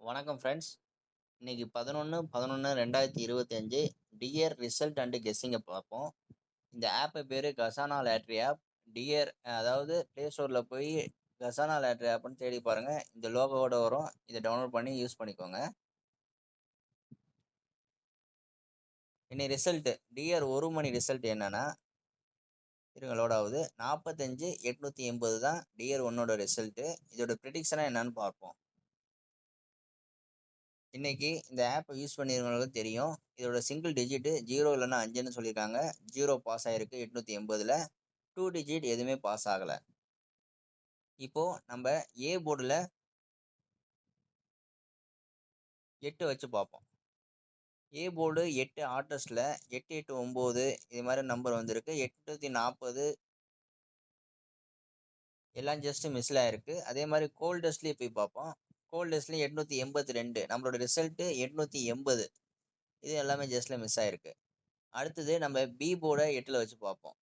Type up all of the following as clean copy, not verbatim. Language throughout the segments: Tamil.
வணக்கம் ஃப்ரெண்ட்ஸ். இன்னைக்கு 11/11/2025 டியர் ரிசல்ட் அண்ட் கெஸ்ஸிங்கை பார்ப்போம். இந்த ஆப் பேரு கசானா லாட்ரி ஆப். டியர் அதாவது ப்ளே ஸ்டோரில் போய் கசானா லாட்ரி ஆப்னு தேடி பாருங்க. இந்த லோகோவோட வரும். இதை டவுன்லோட் பண்ணி யூஸ் பண்ணிக்கோங்க. இன்னைக்கு ரிசல்ட் டியர் 1 மணி ரிசல்ட் என்னன்னா இருங்களோட ஆகுது 45,880 தான் டியர் 1ஓட ரிசல்ட்டு. இதோட ப்ரிடிக்ஷனாக என்னன்னு பார்ப்போம். இன்னைக்கு இந்த ஆப்பை யூஸ் பண்ணிருவங்களுக்கு தெரியும். இதோட சிங்கிள் டிஜிட் 0 இல்லைன்னா 5ன்னு சொல்லியிருக்காங்க. 0 பாஸ் ஆயிருக்கு 880ல். 2 டிஜிட் எதுவுமே பாஸ் ஆகலை. இப்போ நம்ம ஏ போர்டில் 8 வச்சு பார்ப்போம். ஏ போர்டு 8 ஆர்டஸ்டில் 8 8 9 இது மாதிரி நம்பர் வந்திருக்கு. 840 எல்லாம் ஜஸ்ட் மிஸ்ல ஆயிருக்கு. அதே மாதிரி கோல்டஸ்ட்லேயே போய் பார்ப்போம். கோல்டஸ்ட்லேயும் 882 நம்மளோட ரிசல்ட்டு 880. இது எல்லாமே ஜஸ்ட்ல மிஸ் ஆயிருக்கு. அடுத்தது நம்ம பி போர்டை 8ல் வச்சு பார்ப்போம்.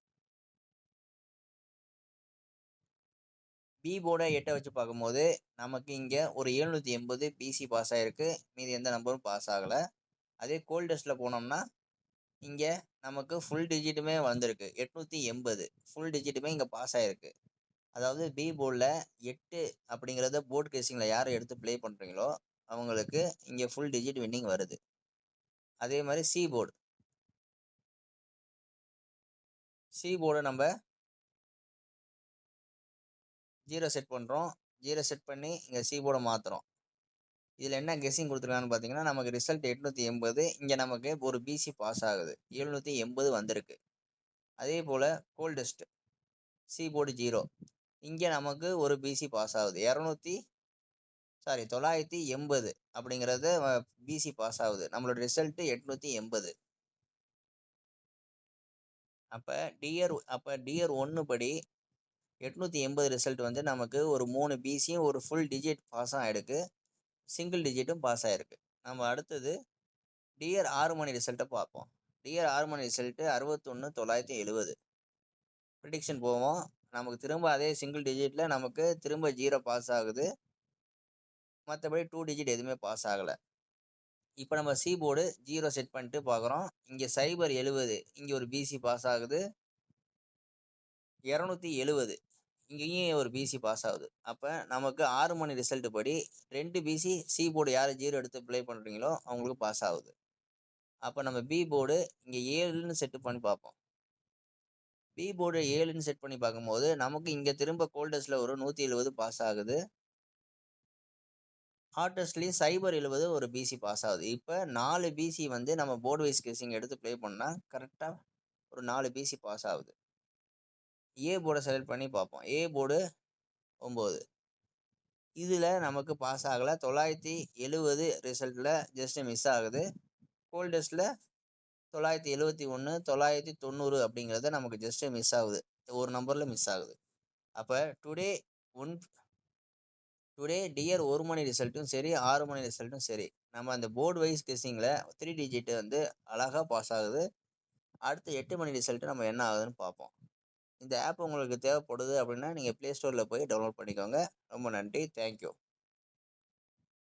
பி போர்டை 8 வச்சு பார்க்கும்போது நமக்கு இங்கே ஒரு 780 பிசி பாஸ் ஆகிருக்கு. மீதி எந்த நம்பரும் பாஸ் ஆகலை. அதே கோல்டஸ்ட்டில் போனோம்னா இங்கே நமக்கு ஃபுல் டிஜிட்டுமே வந்திருக்கு. 880 ஃபுல் டிஜிட்டுமே இங்கே பாஸ் ஆகிருக்கு. அதாவது பி போர்டில் 8 அப்படிங்கிறத போர்ட் கேசிங்கில் யாரை எடுத்து ப்ளே பண்ணுறீங்களோ அவங்களுக்கு இங்கே ஃபுல் டிஜிட் வின்னிங் வருது. அதே மாதிரி சி போர்டை நம்ம 0 செட் பண்ணுறோம். 0 செட் பண்ணி இங்கே சி போர்டை மாற்றுறோம். இதில் என்ன கெஸ்ஸிங் கொடுத்துருக்கான்னு பார்த்தீங்கன்னா நமக்கு ரிசல்ட் 880. இங்கே நமக்கு ஒரு பிசி பாஸ் ஆகுது. 780 வந்திருக்கு. அதே போல் கோல்டஸ்ட் சி போர்டு 0. இங்கே நமக்கு ஒரு பிசி பாஸ் ஆகுது. 980 அப்படிங்கிறத பிசி பாஸ் ஆகுது. நம்மளோட ரிசல்ட்டு 880. அப்போ டியர் 1 படி 880 ரிசல்ட் வந்து நமக்கு ஒரு 3 பிசியும் ஒரு ஃபுல் டிஜிட் பாஸ் ஆகிருக்கு. சிங்கிள் டிஜிட்டும் பாஸ் ஆகிருக்கு. நம்ம அடுத்தது டியர் 6 மணி ரிசல்ட்டை பார்ப்போம். டியர் 6 மணி ரிசல்ட்டு 61,970. ப்ரிடிக்ஷன் போவோம். நமக்கு திரும்ப அதே சிங்கிள் டிஜிட்டில் நமக்கு திரும்ப 0 பாஸ் ஆகுது. மற்றபடி 2 டிஜிட் எதுவுமே பாஸ் ஆகலை. இப்போ நம்ம சி போர்டு 0 செட் பண்ணிட்டு பார்க்குறோம். இங்கே 070 இங்கே ஒரு பிசி பாஸ் ஆகுது. 270 இங்கேயும் ஒரு பிசி பாஸ் ஆகுது. அப்போ நமக்கு 6 மணி ரிசல்ட் படி 2 பிசி சி போர்டு யார் 0 எடுத்து ப்ளே பண்ணுறீங்களோ அவங்களுக்கு பாஸ் ஆகுது. அப்போ நம்ம பி போர்டு இங்கே 7ன்னு செட் பண்ணி பார்ப்போம். பி போர்டு 7ன்னு செட் பண்ணி பார்க்கும்போது நமக்கு இங்கே திரும்ப கோல்டஸ்ட்டில் ஒரு 170 பாஸ் ஆகுது. ஹாட்டஸ்ட்லேயும் 070 ஒரு பிசி பாஸ் ஆகுது. இப்போ 4 பிசி வந்து நம்ம போர்டு வைஸ் கெஸ்ஸிங் எடுத்து ப்ளே பண்ணால் கரெக்டாக ஒரு 4 பிசி பாஸ் ஆகுது. ஏ போர்டை செலக்ட் பண்ணி பார்ப்போம். A board 9. இதில் நமக்கு பாஸ் ஆகலை. 970 ரிசல்ட்டில் ஜஸ்ட்டு மிஸ் ஆகுது. கோல்டஸ்ட்டில் 971 990 அப்படிங்கிறத நமக்கு ஜஸ்ட்டு மிஸ் ஆகுது. ஒரு நம்பரில் மிஸ் ஆகுது. அப்போ டுடே டியர் 1 மணி ரிசல்ட்டும் சரி 6 மணி ரிசல்ட்டும் சரி நம்ம அந்த போர்டு வைஸ் கெஸ்ஸிங்கில் 3 டிஜிட் வந்து அழகாக பாஸ் ஆகுது. அடுத்து 8 மணி ரிசல்ட்டு நம்ம என்ன ஆகுதுன்னு பார்ப்போம். இந்த ஆப் உங்களுக்கு தேவைப்படுது அப்படின்னா நீங்கள் ப்ளே ஸ்டோரில் போய் டவுன்லோட் பண்ணிக்கோங்க. ரொம்ப நன்றி. தேங்க்யூ.